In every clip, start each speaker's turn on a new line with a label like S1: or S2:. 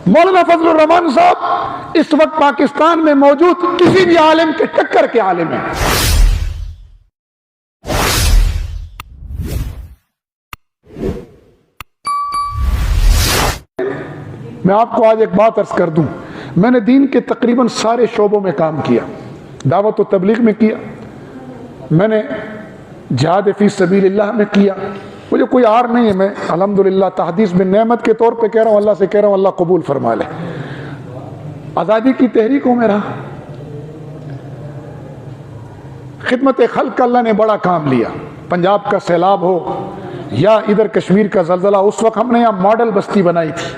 S1: مولانا فضل الرحمان صاحب اس وقت پاکستان میں موجود کسی بھی عالم کے ٹکر کے عالم ہیں. میں آپ کو آج ایک بات عرض کر دوں، میں نے دین کے تقریباً سارے شعبوں میں کام کیا. دعوت و تبلیغ میں کیا، میں نے جہاد فی سبیل اللہ میں کیا. مجھے کوئی آر نہیں ہے، میں الحمدللہ تحدیث بن نعمت کے طور پہ کہہ رہا ہوں، اللہ سے کہہ رہا ہوں اللہ قبول فرما لے. آزادی کی تحریکوں میں رہا، خدمت خلق کا اللہ نے بڑا کام لیا. پنجاب کا سیلاب ہو یا ادھر کشمیر کا زلزلہ، اس وقت ہم نے یہاں ماڈل بستی بنائی تھی.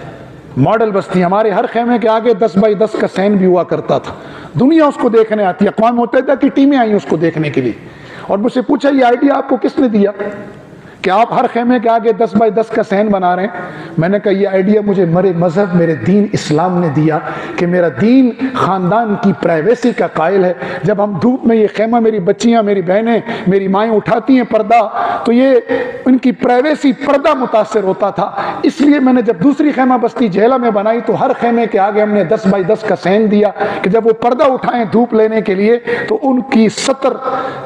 S1: ماڈل بستی، ہمارے ہر خیمے کے آگے 10 بائی 10 کا سین بھی ہوا کرتا تھا. دنیا اس کو دیکھنے آتی، اقوام متحدہ کی ٹیمیں آئیں اس کو دیکھنے کے لیے. اور مجھ سے پوچھا یہ آئیڈیا آپ کو کس نے دیا کہ آپ ہر خیمے کے آگے 10 بائی 10 کا سین بنا رہے ہیں؟ میں نے کہا یہ آئیڈیا مجھے میرے مذہب، میرے دین اسلام نے دیا کہ میرا دین خاندان کی پرائیویسی کا قائل ہے. جب ہم دھوپ میں یہ خیمہ، میری بچیاں، میری بہنیں، میری مائیں اٹھاتی ہیں پردہ، تو یہ ان کی پرائیویسی پردہ متاثر ہوتا تھا. اس لیے میں نے جب دوسری خیمہ بستی جیلہ میں بنائی تو ہر خیمے کے آگے ہم نے 10 بائی 10 کا سین دیا کہ جب وہ پردہ اٹھائیں دھوپ لینے کے لیے تو ان کی سطر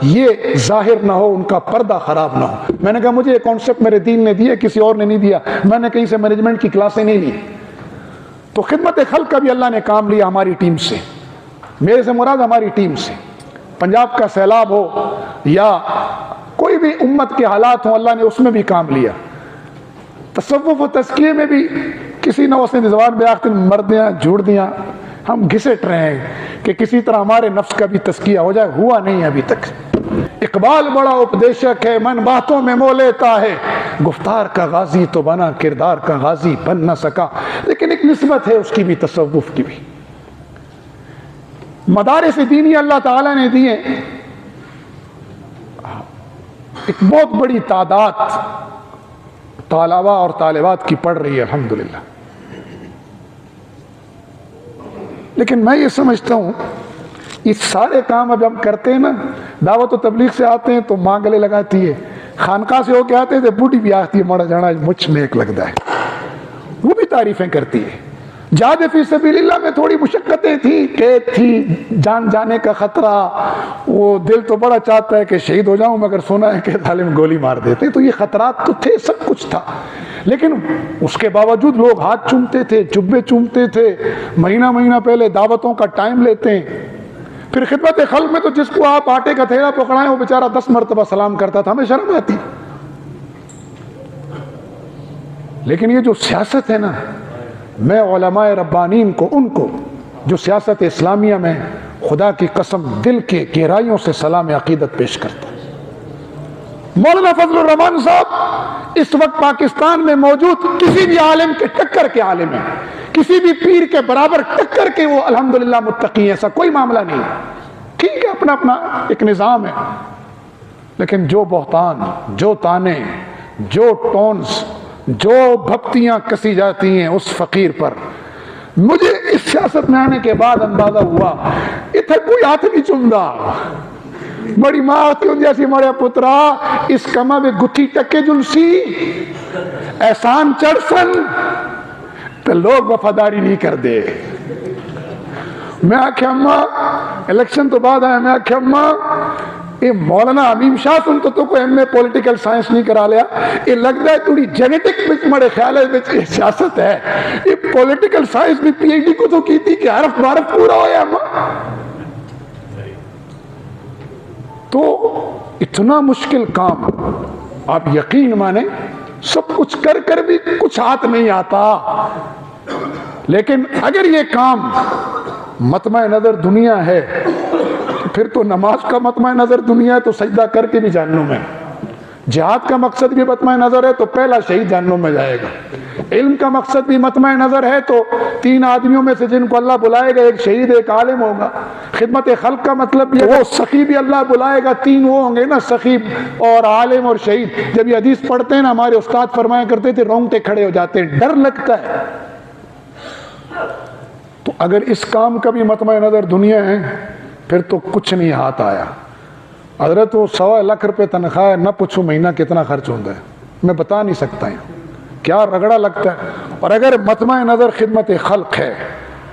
S1: یہ ظاہر نہ ہو، ان کا پردہ خراب نہ ہو. میں نے کہا مجھے یہ کانسیپٹ میرے دین نے دیا، کسی اور نے نہیں دیا، میں نے کہیں سے مینجمنٹ کی کلاسیں نہیں لی. تو خدمت خلق کا بھی اللہ نے کام لیا ہماری ٹیم سے. میرے سے مراد ہماری ٹیم سے. پنجاب کا سیلاب ہو یا کوئی بھی امت کے حالات ہوں، اللہ نے اس میں بھی کام لیا. تصوف و تزکیے میں بھی کسی نہ اس نے زبان بے آخر مر دیا، جھوڑ دیا. ہم گھسٹ رہے ہیں کہ کسی طرح ہمارے نفس کا بھی تزکیہ ہو جائے، ہوا نہیں ابھی تک. اقبال بڑا اپدیشک ہے، من باتوں میں مو لیتا ہے، گفتار کا غازی تو بنا، کردار کا غازی بن نہ سکا. لیکن ایک نسبت ہے اس کی بھی، تصوف کی بھی. مدارس دینی اللہ تعالیٰ نے دیے، ایک بہت بڑی تعداد طالبہ اور طالبات کی پڑھ رہی ہے الحمدللہ. لیکن میں یہ سمجھتا ہوں یہ سارے کام اب ہم کرتے ہیں نا، دعوت و تبلیغ سے آتے ہیں تو ماں گلے لگاتی ہے، خانقاہ سے ہو کے آتے ہیں تو بوڑھی بھی آتی ہے، مڑا جانا مجھ میں ایک لگتا ہے، وہ بھی تعریفیں کرتی ہے. جہاد فی سبیل اللہ میں تھوڑی مشقتیں تھیں، قید تھی، جان جانے کا خطرہ، وہ دل تو بڑا چاہتا ہے کہ شہید ہو جاؤں مگر سنا ہے کہ ظالم گولی مار دیتے. تو یہ خطرات تو تھے، سب کچھ تھا. لیکن اس کے باوجود لوگ ہاتھ چومتے تھے، جبے چومتے تھے، مہینہ مہینہ پہلے دعوتوں کا ٹائم لیتے ہیں. پھر خدمت خلق میں تو جس کو آپ آٹے کا تھیلا پکڑائیں وہ بیچارہ 10 مرتبہ سلام کرتا تھا، ہمیں شرم آتی. لیکن یہ جو سیاست ہے نا، میں علماء ربانین کو، ان کو جو سیاست اسلامیہ میں خدا کی قسم دل کے گہرائیوں سے سلام عقیدت پیش کرتا. مولانا فضل الرحمان صاحب اس وقت پاکستان میں موجود کسی بھی عالم کے ٹکر کے عالم ہیں، کسی بھی پیر کے برابر ٹکر کے وہ الحمدللہ متقی ہیں. ایسا کوئی معاملہ نہیں. ٹھیک ہے اپنا اپنا ایک نظام ہے، لیکن جو بہتان، جو تانے، جو ٹونز، جو بھپتیاں کسی جاتی ہیں اس فقیر پر، مجھے اس سیاست میں آنے کے بعد اندازہ ہوا اتنے کوئی ہاتھ نہیں چومدا. بڑی ماں ہوتی ہوں جیسی مڑے پترا اس کما میں گتھی ٹکے جلسی احسان چڑھ سن تو لوگ وفاداری نہیں کر دے. میں آکھیا اماں الیکشن تو بعد آیا، میں آکھیا اماں یہ مولانا عمیم شاہ سن تو کوئی ایم اے پولیٹیکل سائنس نہیں کرا لیا، یہ لگتا ہے تھوڑی جینیٹک بچ مڑے خیال ہے سیاست ہے. یہ پولیٹیکل سائنس بھی پی ایچ ڈی کو تو کی تھی کہ حرف معرف پورا ہویا اماں. تو اتنا مشکل کام آپ یقین مانیں، سب کچھ کر کر بھی کچھ ہاتھ نہیں آتا. لیکن اگر یہ کام مطمع نظر دنیا ہے پھر تو نماز کا مطمع نظر دنیا ہے تو سجدہ کر کے بھی جہنم میں. جہاد کا مقصد بھی مطمع نظر ہے تو پہلا شہید جہنم میں جائے گا. علم کا مقصد بھی مطمع نظر ہے تو 3 آدمیوں میں سے جن کو اللہ بلائے گا ایک شہید ایک عالم ہوگا. خدمت خلق کا مطلب یہ وہ سخی بھی اللہ بلائے گا، 3 وہ ہوں گے نا، سخی اور عالم اور شہید. جب یہ حدیث پڑھتے ہیں نا ہمارے استاد فرمایا کرتے تھے رونگٹے کھڑے ہو جاتے ہیں، ڈر لگتا ہے. تو اگر اس کام کا بھی مطمع نظر دنیا ہے پھر تو کچھ نہیں ہاتھ آیا. حضرت وہ 1.25 لاکھ روپے تنخواہ ہے، نہ پوچھو مہینہ کتنا خرچ ہوتا ہے، میں بتا نہیں سکتا ہوں، کیا رگڑا لگتا ہے. اور اگر مطمع نظر خدمت خلق ہے،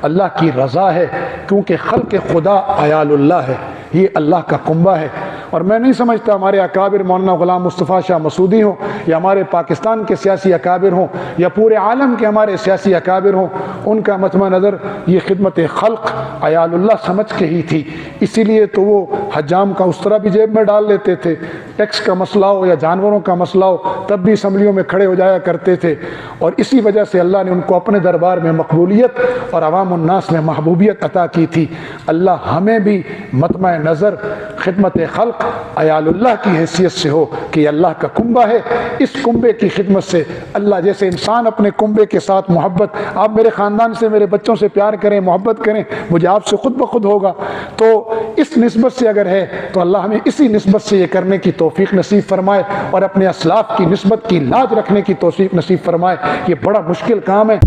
S1: اللہ کی رضا ہے، کیونکہ خلق خدا عیال اللہ ہے، یہ اللہ کا کنبہ ہے۔ اور میں نہیں سمجھتا ہمارے اکابر مولانا غلام مصطفیٰ شاہ مسعودی ہوں، یا ہمارے پاکستان کے سیاسی اکابر ہوں، یا پورے عالم کے ہمارے سیاسی اکابر ہوں، ان کا مطمع نظر یہ خدمت خلق عیال اللہ سمجھ کے ہی تھی۔ اسی لیے تو وہ حجام کا اسطرہ بھی جیب میں ڈال لیتے تھے، ٹیکس کا مسئلہ ہو یا جانوروں کا مسئلہ ہو تب بھی اسمبلیوں میں کھڑے ہو جایا کرتے تھے، اور اسی وجہ سے اللہ نے ان کو اپنے دربار میں مقبولیت اور عوام الناس میں محبوبیت عطا کی تھی۔ اللہ ہمیں بھی مطمع نظر خدمت خلق عیال اللہ کی حیثیت سے ہو کہ یہ اللہ کا کنبہ ہے، اس کنبے کی خدمت سے اللہ جیسے انسان اپنے کنبے کے ساتھ محبت، آپ میرے خاندان سے میرے بچوں سے پیار کریں، محبت کریں، مجھے آپ سے خود بخود ہوگا، تو اس نسبت سے اگر ہے تو اللہ ہمیں اسی نسبت سے یہ کرنے کی توفیق نصیب فرمائے، اور اپنے اسلاف کی نسبت کی لاج رکھنے کی توفیق نصیب فرمائے۔ یہ بڑا مشکل کام ہے۔